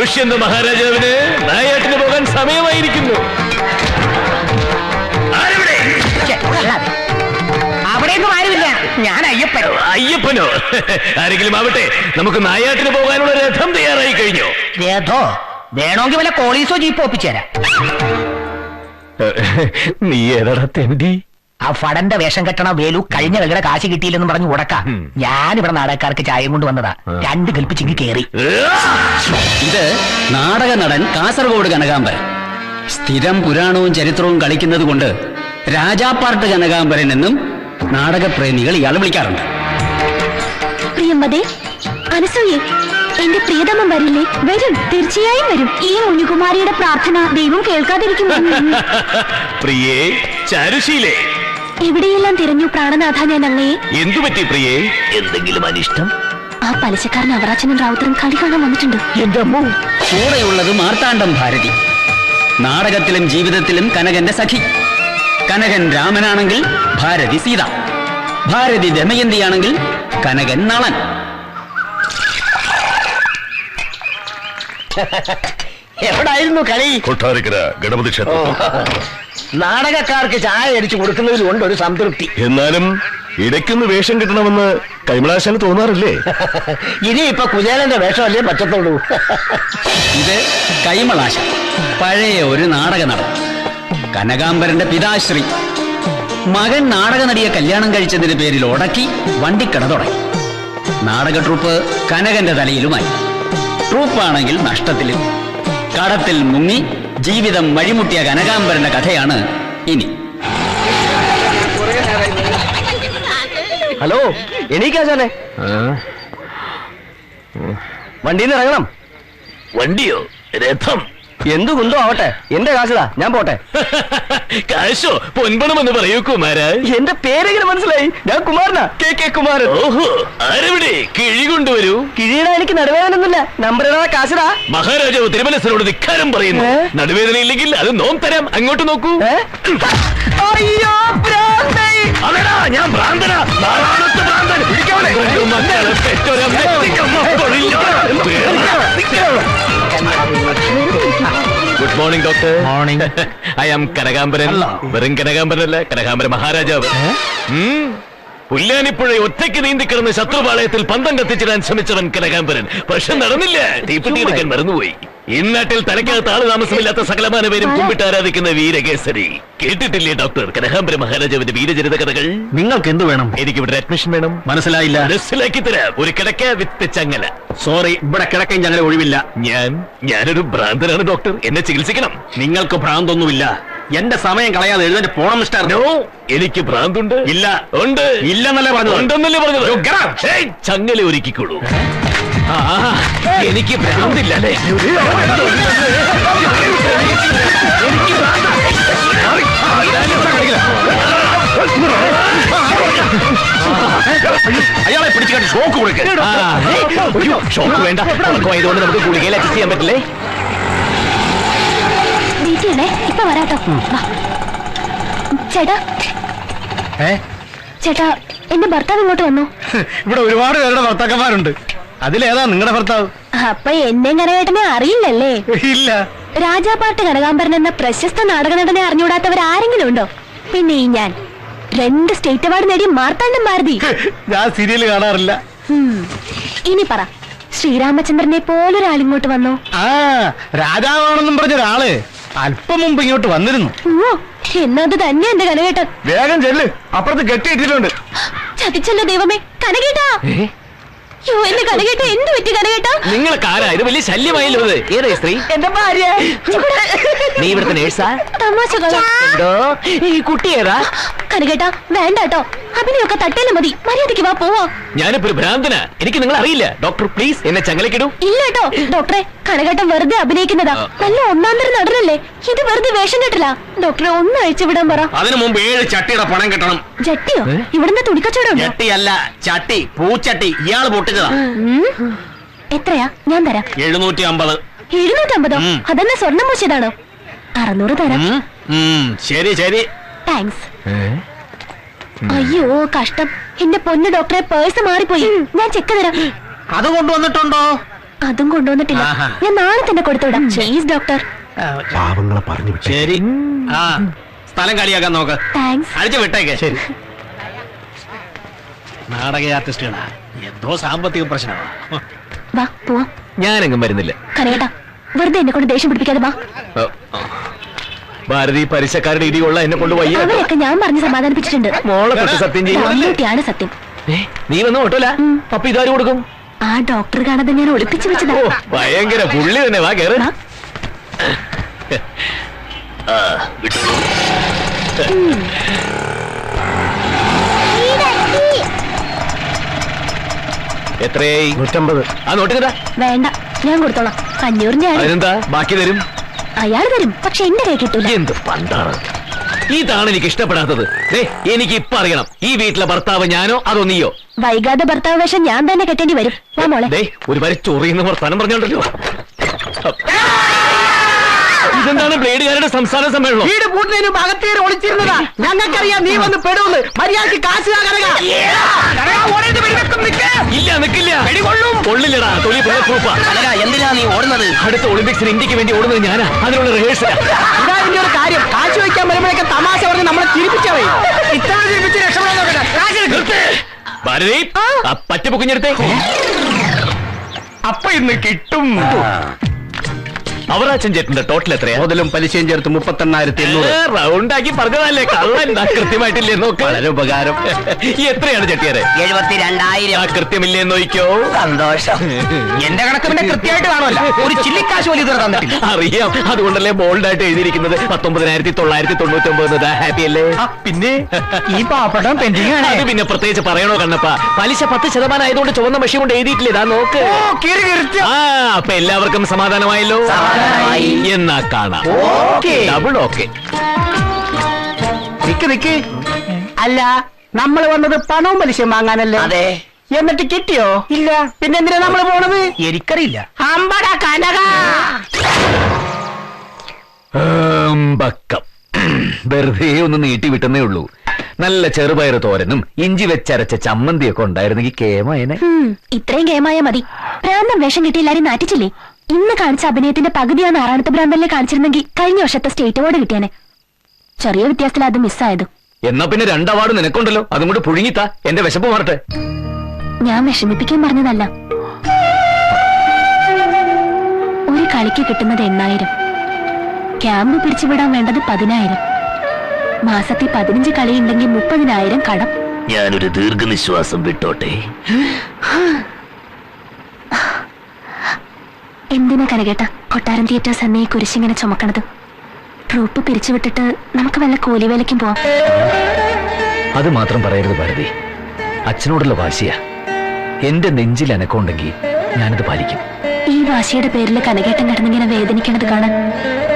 ദുഷ്യന്ത മഹാരാജാവിന് നായാട്ടിന് പോകാൻ സമയമായിരിക്കുന്നു. അവിടെയൊന്നും ആരുമില്ല. ഞാൻ അയ്യപ്പനോ? അയ്യപ്പനോ? ആരെങ്കിലും ആവട്ടെ, നമുക്ക് നായാട്ടിന് പോകാനുള്ള രഥം തയ്യാറായി കഴിഞ്ഞോ? രഥോ? വേണമെങ്കിൽ വല്ല കോളീസോ ജീപ്പോ ഒപ്പിച്ചേരാ. നീ ഏതാടാ തെണ്ടി? ആ ഫടന്റെ വേഷം കെട്ടണ വേലു കഴിഞ്ഞ കളിയുടെ കാശ് കിട്ടിയില്ലെന്ന് പറഞ്ഞു ഉടക്കാം. ഞാനിവിടെ നാടകക്കാർക്ക് ചായം കൊണ്ട് വന്നതാ. 2 കൽപ്പിച്ചിങ്ങി കേറി. ഇത് നാടക നടൻ കാസർഗോഡ് കനകാംബരൻ. സ്ഥിരം പുരാണവും ചരിത്രവും കളിക്കുന്നത് കൊണ്ട് രാജാപ്പാർട്ട് കനകാംബരൻ എന്നും നാടകപ്രേമികൾ ഇയാൾ വിളിക്കാറുണ്ട്. പ്രിയമ്പതേ, അനസൂയെ, എന്റെ പ്രിയതമം വരില്ലേ? വരും, തീർച്ചയായും വരും. ഈ ഉണ്ണികുമാരിയുടെ പ്രാർത്ഥന ദൈവം കേൾക്കാതിരിക്കുമോ? പ്രിയേ, ചാരുശീലേ, എവിടെയെല്ലാം തിരഞ്ഞു പ്രാണനാഥ ഞാൻ അങ്ങയെ. എന്തു പറ്റി പ്രിയേ? എന്തെങ്കിലും അനിഷ്ടം? ആ പലിശക്കാരൻ അവറാച്ചനും റാവുത്തറും കളി കാണാൻ വന്നിട്ടുണ്ട്. എന്റെ അമ്മോ! കൂടെയുള്ളത് മാർത്താണ്ഡം ഭാരതി. നാടകത്തിലും ജീവിതത്തിലും കനകന്റെ സഖി. കനകൻ രാമനാണെങ്കിൽ ഭാരതി സീത. ഭാരതി ദമയന്തിയാണെങ്കിൽ കനകൻ നളൻ. എവിടായിരുന്നു കളി? കൊട്ടാരക്കര ഗണപതി ക്ഷേത്രം. നാടകക്കാർക്ക് ചായ അടിച്ചു കൊടുക്കുന്നതിലുണ്ട് ഒരു സംതൃപ്തി. എന്നാലും ഇടയ്ക്കൊന്ന് വേഷം കിട്ടണമെന്ന് കൈമളാശാന് തോന്നാറില്ലേ? ഇനി ഇപ്പൊ കുചേലന്റെ വേഷമല്ലേ പറ്റത്തുള്ളൂ. ഇത് കൈമളാശ, പഴയ ഒരു നാടക നടൻ. കനകാംബരന്റെ പിതാശ്രീ. മകൻ നാടക നടിയെ കല്യാണം കഴിച്ചതിന്റെ പേരിൽ ഉടക്കി വണ്ടിക്കട തുടങ്ങി. നാടക ട്രൂപ്പ് കനകന്റെ തലയിലുമായി. ട്രൂപ്പാണെങ്കിൽ നഷ്ടത്തിലും. കടത്തിൽ മുങ്ങി ജീവിതം വഴിമുട്ടിയ കനകാംബരന്റെ കഥയാണ് ഇനി. ഹലോ, എണീക്കാശാനെ, വണ്ടിന്ന് ഇറങ്ങണം. വണ്ടിയോ? രഥം? എന്തു കുന്തോ ആവട്ടെ, എന്റെ കാശിതാ, ഞാൻ പോട്ടെ. കാശോ? പൊൻപണമെന്ന് പറയൂ കുമാരാ. എന്റെ പേരെങ്ങനെ മനസ്സിലായി? ഞാൻ കുമാരനാ, കെ കുമാരൻ. ഓഹോ, ആരെവിടെ? കിഴി കൊണ്ടുവരൂ. കിഴിയിടാൻ എനിക്ക് നടുവേദനൊന്നുമില്ല. നമ്പർ ഇടാ, കാശിടാ. മഹാരാജാവ് തിരുമനസിനോട് ധിക്കാരം പറയുന്നു. നടുവേദന ഇല്ലെങ്കിൽ അത് നോം തരാം. അങ്ങോട്ട് നോക്കൂ. അയ്യോ, ഭ്രാന്തായി. അതെടാ, ഞാൻ ഭ്രാന്തനാ. നാരായണത്ത് ഭ്രാന്തൻ. പിടിക്കവനെ. മക്കളെ പെറ്റൊരമ്മ. Good morning doctor. Morning. I am Kanakambaran. വെറും കനകാംബരനല്ല, കനകാംബര മഹാരാജാവ്. പുല്ലാനിപ്പുഴ ഒറ്റയ്ക്ക് നീന്തിക്കിടന്ന് ശത്രുപാളയത്തിൽ പന്തം കത്തിച്ചിടാൻ ശ്രമിച്ചവൻ കനകാംബരൻ. പക്ഷെ നടന്നില്ല. തീപ്പെട്ടി എടുക്കാൻ മറന്നുപോയി. ഇന്നാട്ടിൽ തലക്കകത്ത് ആള് താമസമില്ലാത്ത സകലമാന പേരും കുമ്പിട്ട് ആരാധിക്കുന്ന വീരകേസരി. കേട്ടിട്ടില്ലേ ഡോക്ടർ കനകാംബര മഹാരാജാവിന്റെ വീരചരിത കഥകൾ? നിങ്ങൾക്ക് എന്ത് വേണം? എനിക്ക് ഇവിടെ അഡ്മിഷൻ വേണം. മനസ്സിലായില്ല. മനസ്സിലാക്കി തരാം. ഒരു കിടക്ക വിത്ത് ചങ്ങല. സോറി, ഇവിടെ കിടക്കയും ചങ്ങല ഒഴിവില്ല. ഞാനൊരു ഭ്രാന്തനാണ് ഡോക്ടർ. എന്നെ ചികിത്സിക്കണം. നിങ്ങൾക്ക് ഭ്രാന്തൊന്നുമില്ല. എന്റെ സമയം കളയാതെ എഴുന്നേറ്റ് പോണം മിസ്റ്റർ. നോ, എനിക്ക് ഭ്രാന്തുണ്ട്. ഇല്ല. ഉണ്ട്. ഇല്ലെന്നല്ലേ പറഞ്ഞത്? ഉണ്ടെന്നല്ലേ പറഞ്ഞത്? ചങ്ങല ഒരുക്കിക്കോളൂ. എനിക്ക് ഭ്രാന്തില്ല അല്ലേ? അയാളെ പിടിച്ചു കണ്ടി ഷോക്ക് കൊടുക്കുക. ഷോക്ക് വേണ്ട. ഇതുകൊണ്ട് നമുക്ക് ഗുളികയിൽ അഡ്ജസ്റ്റ് ചെയ്യാൻ പറ്റില്ലേ? ഇപ്പൊ വരാട്ടോ. ചേട്ടാ, ചേട്ടാ, എന്റെ ഭർത്താവ് ഇങ്ങോട്ട് വന്നു. ഇവിടെ ഒരുപാട് പേരുടെ ഭർത്താക്കന്മാരുണ്ട്. അതിലേതാ നിങ്ങളുടെ ഭർത്താവ്? അപ്പൊ എന്നെ കനകേട്ടനെ അറിയില്ലല്ലേ? ഇല്ല. രാജാപാട്ട് കനകാംബരൻ എന്ന പ്രശസ്ത നാടക നടനെ അറിഞ്ഞൂടാത്തവർ ആരെങ്കിലും ഉണ്ടോ? പിന്നെ ഈ ഞാൻ 2 സ്റ്റേറ്റ് അവാർഡ് നേടിയ മാർത്താണ്ഡം ഭാരതി. ഞാൻ സീരിയൽ കാണാറില്ല. ഇനി പറ, ശ്രീരാമചന്ദ്രനെ പോലൊരാളിങ്ങോട്ട് വന്നോ? ആ, രാജാവാണെന്നും പറഞ്ഞ ഒരാള് അല്പം മുമ്പ് ഇങ്ങോട്ട് വന്നിരുന്നു. ഓ, എന്നത് തന്നെ എന്റെ കനകേട്ടൻ. വേഗം ചെല്ല്, അപ്പുറത്ത് കെട്ടിയിട്ടിട്ടുണ്ട്. ചതിച്ചല്ലോ ദൈവമേ. കനകേട്ടാ, യോ, എന്റെ കനകേട്ട എന്ത് പറ്റി കനകേട്ടാ? നിങ്ങൾക്ക് ആരാ ഇത്? വലിയ ശല്യമായല്ലോ. ഏതാ സ്ത്രീ? എന്റെ ഭാര്യ. നീ ഇവിടുത്തെ നേഴ്സാ? തമാശകളാ. എന്തോ ഈ കുട്ടി ഏതാ? കനകേട്ടാ, വേണ്ട കേട്ടോ. അഭിനയൊക്കെ തട്ടേലും മതി. മര്യാദയ്ക്ക് വാ, പോവാ. ഞാനിപ്പോ ഒരു ഭ്രാന്തനാ. എനിക്ക് നിങ്ങൾ അറിയില്ല. ഡോക്ടർ പ്ലീസ് എന്നെ ചങ്ങലക്കിടൂ. ഇല്ല കേട്ടോ ഡോക്ടറെ, കനകേട്ടൻ വെറുതെ അഭിനയിക്കുന്നതാ. നല്ല ഒന്നാന്തരം നടനല്ലേ. ഇത് വെറുതെ വേഷം കെട്ടില്ല. ഡോക്ടറെ ഒന്ന് അഴിച്ചു വിടാൻ പറ. അതിനു മുമ്പ് 7 ചട്ടിയുടെ പണം കിട്ടണം. ജട്ടിയോ? ഇവിടുന്ന് തുണിക്കച്ചവടം ഉണ്ടോ? ചട്ടിയല്ല, ചട്ടി, പൂച്ചട്ടി. ഇയാള് പൊട്ടിച്ചതാ. എത്രയാ? ഞാൻ തരാം. 750. 750? അതെന്നെ സ്വർണം പൂശിയതാണോ? 600 തരാം. ശരി ശരി. താങ്ക്സ്. അയ്യോ, കഷ്ടം. എന്റെ പൊന്നു ഡോക്ടറെ, പേഴ്സ് മാറിപ്പോയി. ഞാൻ ചെക്ക് തരാം. അത് കൊണ്ടുവന്നിട്ടുണ്ടോ? അതും കൊണ്ടുവന്നിട്ടില്ല. ആഹാ. ഞാൻ നാളെ തന്നെ കൊടുത്തുവിടാം. Please doctor. പാവങ്ങളെ പറഞ്ഞു വിട്ടേ. ശരി. ആ സ്ഥലം കളിയാക്കാൻ നോക്ക്. താങ്ക്സ്. അടിച്ചു വിട്ടേക്ക്. ശരി. നാടക ആർട്ടിസ്റ്റുകളാ, എന്തോ സാമ്പത്തിക പ്രശ്നമാ. വാ പോവാം. ഞാനെങ്ങും വരുന്നില്ല. കനകേട്ടാ, വെറുതെ എന്നെ കൊണ്ട് ദേഷ്യം പിടിപ്പിക്കാതെ വാ. ഭാരതി പലിശക്കാരുടെ ഇടികൊള്ള എന്നെ കൊണ്ട് വയ്യ. അവരെയൊക്കെ ഞാൻ പറഞ്ഞ് സമാധാനിപ്പിച്ചിട്ടുണ്ട്. മോളെ തൊട്ട് സത്യം ചെയ്യുന്നല്ലേ. മമ്മൂട്ടിയാണ് സത്യം. നീ വന്ന് ഓട്ടോല. അപ്പൊ ഇതാര് കൊടുക്കും? ആ ഡോക്ടർ കാണാതെ ഞാൻ ഒളിപ്പിച്ചു വെച്ചതാ. ഓ ഭയങ്കര പുള്ളി തന്നെ. വാ കേറ്. വാ. എത്രയായി? 150. ആ നോട്ട് വേണ്ട, ഞാൻ കൊടുത്തോളാം. 500 ആണ്. അതിനെന്താ ബാക്കി തരും. അയാൾ തരും, പക്ഷെ എന്റെ കൈ കിട്ടൂല. എന്ത് പണ്ടാണ് ഇതാണ് എനിക്ക് ഇഷ്ടപ്പെടാത്തത്. എനിക്ക് ഇപ്പൊ അറിയണം, ഈ വീട്ടിലെ ഭർത്താവ് ഞാനോ അതോ നീയോ? വൈകാതെ ഭർത്താവ് വേഷം ഞാൻ തന്നെ കെട്ടേണ്ടി വരും. വാ മോളെ. ഒരു വരെ ചൊറിയുന്ന വർത്താനം പറഞ്ഞോണ്ടല്ലോ. ഇതെന്താണ് ബ്ലേഡുകാരുടെ സംസ്ഥാന സമ്മേളനം? വീട് പൂട്ടിനു അകത്തേറി ഒളിച്ചിരുന്നതാ. ഞങ്ങൾക്കറിയാം നീ വന്ന് പെടുമെന്ന്. മര്യാദക്ക് കാശ് ഇല്ല നിക്കില്ല. കൊള്ളില്ലടാ. തൊലി പ്രൂഫാ. എന്തിനാ നീ ഓടുന്നത്? അടുത്ത ഒളിമ്പിക്സിന് ഇന്ത്യക്ക് വേണ്ടി ഓടുന്നത് ഞാനാ. അതിനുള്ള റിഹേഴ്സലാ. ഇതാ ഇതിന്റെ ഒരു കാര്യം. കാശ് വയ്ക്കാൻ വരുമ്പോഴേക്ക് തമാശ പറഞ്ഞ് നമ്മളെ ചിരിപ്പിച്ചവേ. ഇത്ര ചിരിപ്പിച്ച് രക്ഷപ്പെടാൻ ഭാരതി ആ പറ്റപ്പൊക്കുഞ്ഞെടുത്തേ. അപ്പൊ ഇന്ന് കിട്ടും. അവറാച്ചൻ ചേട്ടന്റെ ടോട്ടൽ എത്രയാ? മുതലും പലിശയും ചേർത്ത് 38,800. റൗണ്ടാക്കി പറഞ്ഞതല്ലേ കള്ളൻ. കൃത്യമായിട്ടില്ലേ നോക്ക്. വളരെ ഉപകാരം. എത്രയാണ് ചെട്ടിയാരെ? 72,000. കൃത്യമില്ലേ നോക്കിയോ. സന്തോഷം. എന്റെ കണക്ക് പിന്നെ കൃത്യമായിട്ട് കാണുമല്ലോ. ഒരു ചില്ലിക്കാശ് പോലും ഇതുവരെ തന്നിട്ടില്ല. അറിയാം, അതുകൊണ്ടല്ലേ ബോൾഡായിട്ട് എഴുതിയിരിക്കുന്നത് 19,999. ഹാപ്പി അല്ലേ? പിന്നെ ഈ പാപ്പട്ടം പെൻഡിങ് ആണ്. അത് പിന്നെ പ്രത്യേകിച്ച് പറയണോ കണ്ണപ്പ? പലിശ 10% ആയതുകൊണ്ട് ചുവന്ന മഷി കൊണ്ട് എഴുതിയിട്ടില്ല. ഇതാ നോക്ക്. ആ അപ്പൊ എല്ലാവർക്കും സമാധാനമായല്ലോ. എന്നാ കാണാം. Double okay. നിക്ക് അല്ല, നമ്മൾ വന്നത് പണവും പലിശയും വാങ്ങാനല്ലേ? അതെ. എന്നിട്ട് കിട്ടിയോ? ഇല്ല. പിന്നെ എന്തിനാ നമ്മൾ പോണത്? എനിക്കറിയില്ല. അമ്പട കനക. ബക്കം വെറുതെ ഒന്ന് നീട്ടി വിട്ടെന്നേ ഉള്ളൂ. നല്ല ചെറുപയറ് തോരനും ഇഞ്ചി വെച്ചരച്ച ചമ്മന്തിയൊക്കെ ഉണ്ടായിരുന്നെങ്കിൽ കേമായനെ. ഇത്രയും കേമായ മതി. ഭ്രാന്തം വേഷം കിട്ടി എല്ലാരും നാറ്റിച്ചില്ലേ? ഇന്ന് കാണിച്ച അഭിനയത്തിന്റെ പകുതിയാണ് ആറാണത്തെ ഭ്രാന്തല്ലേ കാണിച്ചിരുന്നെങ്കിൽ കഴിഞ്ഞ വർഷത്തെ സ്റ്റേറ്റ് അവാർഡ് കിട്ടിയാനെ. ചെറിയ വ്യത്യാസത്തിൽ അത് മിസ്സായത്. എന്നാ പിന്നെ 2 അവാർഡ് നിനക്കുണ്ടല്ലോ. അതും കൂടെ പുഴുങ്ങിത്താ. എന്റെ വിശപ്പ് മാറട്ടെ. ഞാൻ വിഷമിപ്പിക്കാൻ പറഞ്ഞതല്ല. ഒരു കളിക്ക് കിട്ടുന്നത് 8,000. ക്യാമ്പ് പിരിച്ചുവിടാൻ വേണ്ടത് 10,000. മാസത്തിൽ 15 കളിയുണ്ടെങ്കിൽ 30,000 കടം. ഞാനൊരു ദീർഘനിശ്വാസം വിട്ടോട്ടെ. എന്തിനാ കനകേട്ട കൊട്ടാരം തിയേറ്റേഴ്സ് എന്നീ കുരിശിങ്ങനെ ചുമക്കണത്? ട്രൂപ്പ് പിരിച്ചുവിട്ടിട്ട് നമുക്ക് വല്ല കൂലിവേലയ്ക്കും പോവാം. അത് മാത്രം പറയരുത് ഭാരതി. അച്ഛനോടുള്ള വാശിയാ. എന്റെ നെഞ്ചിൽ അനക്കമുണ്ടെങ്കിൽ ഞാനത് പാലിക്കും. ഈ വാശിയുടെ പേരിൽ കനകേട്ടൻ കിടന്നിങ്ങനെ വേദനിക്കണത് കാണാൻ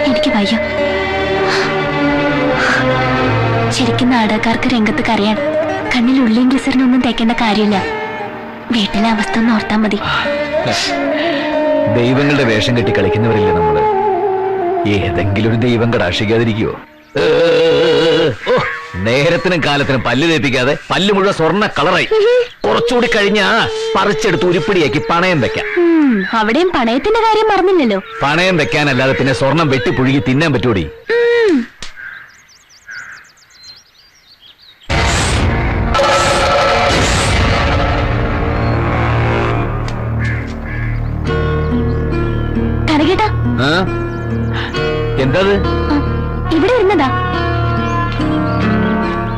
എനിക്ക് വയ്യ. ശരിക്കും നാടകക്കാർക്ക് രംഗത്ത് കരയാൻ കണ്ണിൽ ഉള്ളിയും ഗ്ലിസറിനൊന്നും തേക്കേണ്ട കാര്യമില്ല. വീട്ടിലെ അവസ്ഥ ഒന്ന് ഓർത്താൽ മതി. ദൈവങ്ങളുടെ വേഷം കെട്ടി കളിക്കുന്നവരില്ലേ നമ്മള്. ഏതെങ്കിലും ഒരു ദൈവം കടാക്ഷിക്കാതിരിക്കുവോ? നേരത്തിനും കാലത്തിനും പല്ല് തേപ്പിക്കാതെ പല്ല് മുഴുവൻ സ്വർണ്ണ കളറായി. കുറച്ചുകൂടി കഴിഞ്ഞാ പറിച്ചെടുത്ത് ഉരുപ്പിടിയാക്കി പണയം വെക്കാം. അവിടെയും പണയത്തിന്റെ കാര്യം മറന്നില്ലല്ലോ. പണയം വെക്കാനല്ലാതെ പിന്നെ സ്വർണം വെട്ടി പുഴുകി തിന്നാൻ പറ്റൂടി. കനകേട്ടാ, എന്താ ഇവിടെ ഇരുന്നതാ.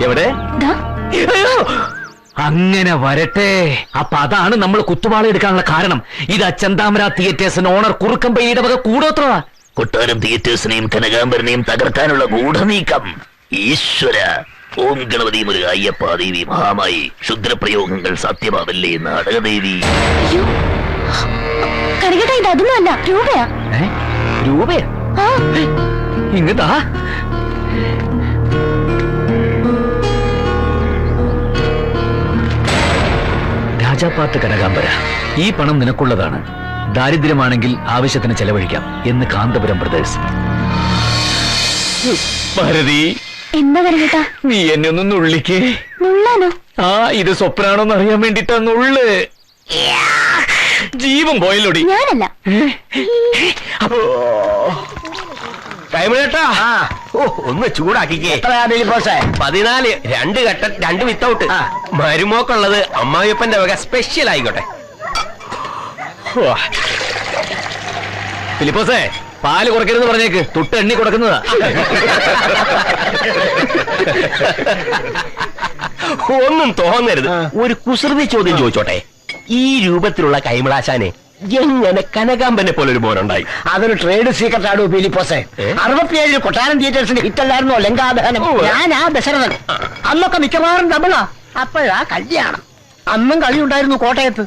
എവിടെ? അങ്ങനെ വരട്ടെ. അപ്പൊ അതാണ് നമ്മൾ കുത്തുവാള എടുക്കാനുള്ള കാരണം. ഇത് ചെന്താമര തിയേറ്റേഴ്സിന് ഓണർ കുറുക്കമ്പയുടെ വക കൂടോത്രമാ. കൊട്ടാരം തിയേറ്റേഴ്സിനെയും കനകാംബരനെയും തകർക്കാനുള്ള ഗൂഢനീക്കം. ഈശ്വര, ഓം ഗണപതി മുരുക അയ്യപ്പ ദേവി മഹാമായി. ക്ഷുദ്രപ്രയോഗങ്ങൾ സത്യമാവല്ലേ നാടകദേവി. കനകേട്ടാ, ഇത് അതൊന്നുമല്ല, രൂപയാ. രൂപയാ? ഇങ്ങതാ. രാജാപ്പാട്ട് കനകാംബര, ഈ പണം നിനക്കുള്ളതാണ്. ദാരിദ്ര്യമാണെങ്കിൽ ആവശ്യത്തിന് ചെലവഴിക്കാം എന്ന് കാന്തപുരം ബ്രദേഴ്സ്. ഭാരതി, എന്താ കനകേട്ടാ? നീ എന്നെ ഒന്ന് നുള്ളിക്കേ. നുള്ളാനോ? ഇത് സ്വപ്നാണോന്ന് അറിയാൻ വേണ്ടിട്ടാ നുള്ള്. ജീവൻ പോയല്ലോടി. ഞാനല്ല. കൈമളേട്ടാ ഒന്ന് ചൂടാക്കിക്കേ. 14 2 കട്ടൻ 2 വിത്തൗട്ട്. മരുമോക്കുള്ളത് അമ്മായിയപ്പന്റെ വക സ്പെഷ്യൽ ആയിക്കോട്ടെ. ഫിലിപ്പോസേ, പാല് കുറയ്ക്കരുന്ന് പറഞ്ഞേക്ക്, തൊട്ട് എണ്ണി കൊടുക്കുന്നതാ. ഒന്നും തോന്നരുത്. ഒരു കുസൃതി ചോദ്യം ചോദിച്ചോട്ടെ. ഈ രൂപത്തിലുള്ള കൈമളാശാനെ എങ്ങനെ കനകാമ്പനെ പോലെ ഒരു മോനുണ്ടായി? അതൊരു ട്രേഡ് സീക്രട്ട് ആടോ ഫിലിപ്പോസേ. 67 കൊട്ടാരം തിയേറ്റേഴ്സിന്റെ ഹിറ്റല്ലായിരുന്നോ ലങ്കാദഹനം? ഞാനാ ദശരഥൻ. അന്നൊക്കെ മിക്കവാറും ഡബിളാ. അപ്പോഴാ കല്യാണം. അന്നും കളി ഉണ്ടായിരുന്നു കോട്ടയത്ത്.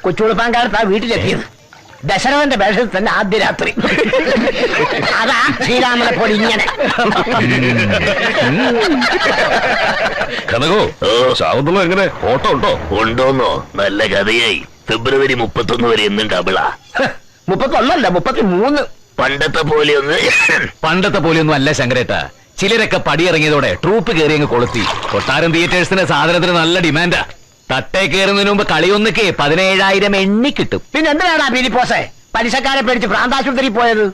കൊച്ചുകുളപ്പാങ്കാലത്ത് ആ വീട്ടിലെത്തിയത് ദശരഥന്റെ വേഷത്തിൽ തന്നെ ആദ്യ രാത്രി. അതാ ശ്രീരാമനെ പോലെ ഇങ്ങനെ. കനകോ, ശാവന്തളം എങ്ങനെ? ഓട്ടോ ഉണ്ടോ? ഉണ്ടോന്നോ? നല്ല കഥയായി. ഫെബ്രുവരി 31 വരെ എന്നും ഡബിളാ. 31 33. പണ്ടത്തെ പോലെയൊന്നും അല്ല ശങ്കരേട്ടാ. ചിലരൊക്കെ പടിയിറങ്ങിയതോടെ ട്രൂപ്പ് കയറി അങ്ങ് കൊളുത്തി. കൊട്ടാരം തിയേറ്റേഴ്സിന്റെ സാധനത്തിന് നല്ല ഡിമാൻഡാ. തട്ടേ കയറുന്നതിന് മുമ്പ് കളിയൊന്നൊക്കെ 17,000 എണ്ണി കിട്ടും. പിന്നെ എന്തിനാടാ ഫിലിപ്പോസേ പലിശക്കാരെ പേടിച്ച് ഭ്രാന്താശുപത്രി പോയത്?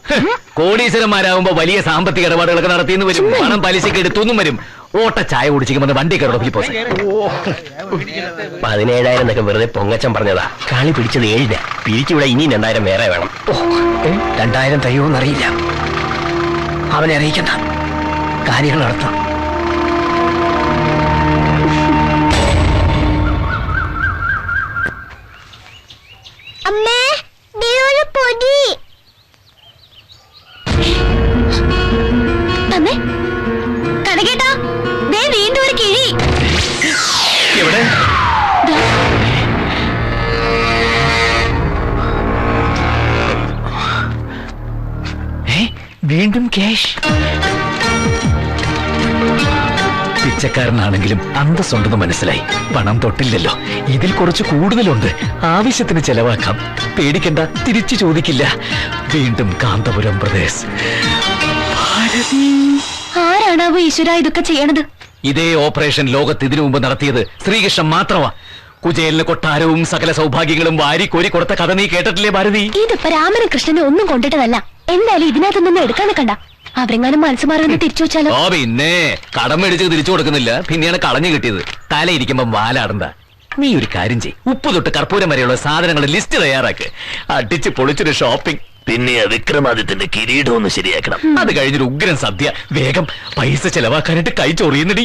കോടീശ്വരന്മാരാകുമ്പോ വലിയ സാമ്പത്തിക ഇടപാടുകളൊക്കെ നടത്തിയെന്ന് വരും. പണം പലിശക്ക് എടുത്തൊന്നും വരും. ഓട്ട ചായ കുടിച്ചിരിക്കുമ്പോൾ വണ്ടി കയറോ ഫിലിപ്പോസേ? 17,000 എന്നൊക്കെ വെറുതെ പൊങ്ങച്ചം പറഞ്ഞതാ. കളി പിടിച്ചത് 7. പിരിച്ചിവിടെ ഇനി 2,000 വേറെ വേണം. 2000 തയ്യോന്നറിയില്ല. അവനെ അറിയിക്കണ്ട, കാര്യങ്ങൾ നടത്താം. അമ്മേ, പൊടി തന്നെ കടകേട്ടാ. വീണ്ടും ഒരു കിഴി. എവിടെ? വീണ്ടും ക്യാഷ്. പിച്ചക്കാരനാണെങ്കിലും അന്തസ്സുണ്ടെന്ന് മനസ്സിലായി. പണം തൊട്ടില്ലല്ലോ. ഇതിൽ കുറച്ച് കൂടുതലുണ്ട്. ആവശ്യത്തിന് ചെലവാക്കാം. പേടിക്കണ്ട, തിരിച്ചു ചോദിക്കില്ല. വീണ്ടും കാന്തപുരം പ്രദേശ്. ആരാണാവോ ഈശ്വര ഇതൊക്കെ ചെയ്യണത്? ഇതേ ഓപ്പറേഷൻ ലോകത്ത് ഇതിനു മുമ്പ് നടത്തിയത് ശ്രീകൃഷ്ണൻ മാത്രമാ. കുചേലിന് കൊട്ടാരവും സകല സൗഭാഗ്യങ്ങളും വാരി കോരി കൊടുത്ത കഥ നീ കേട്ടിട്ടില്ലേ ഭാരതി? ഇതിപ്പോ രാമനും കൃഷ്ണനും ഒന്നും കൊണ്ടിട്ടതല്ല. എന്തായാലും ഇതിനകത്തൊന്നും എടുക്കാൻ നിൽക്കണ്ട. അവരെങ്ങാനും മനസ്സ് മാറി തിരിച്ചു വെച്ചാലോ? ഓ പിന്നെ, കടം മേടിച്ച് തിരിച്ചു കൊടുക്കുന്നില്ല. പിന്നെയാണ് കളഞ്ഞു കിട്ടിയത്. തലയിരിക്കുമ്പം വാലാടണ്ട. നീ ഒരു കാര്യം ചെയ്, ഉപ്പ് തൊട്ട് കർപ്പൂരം വരെയുള്ള സാധനങ്ങളുടെ ലിസ്റ്റ് തയ്യാറാക്ക്. അടിച്ച് പൊളിച്ചൊരു ഷോപ്പിംഗ്. പിന്നെ വിക്രമാദിത്യന്റെ കിരീടം ഒന്ന് ശരിയാക്കണം. അത് കഴിഞ്ഞൊരു ഉഗ്രൻ സദ്യ. വേഗം പൈസ ചെലവാക്കാനായിട്ട് കൈ ചൊറിയുന്നടി.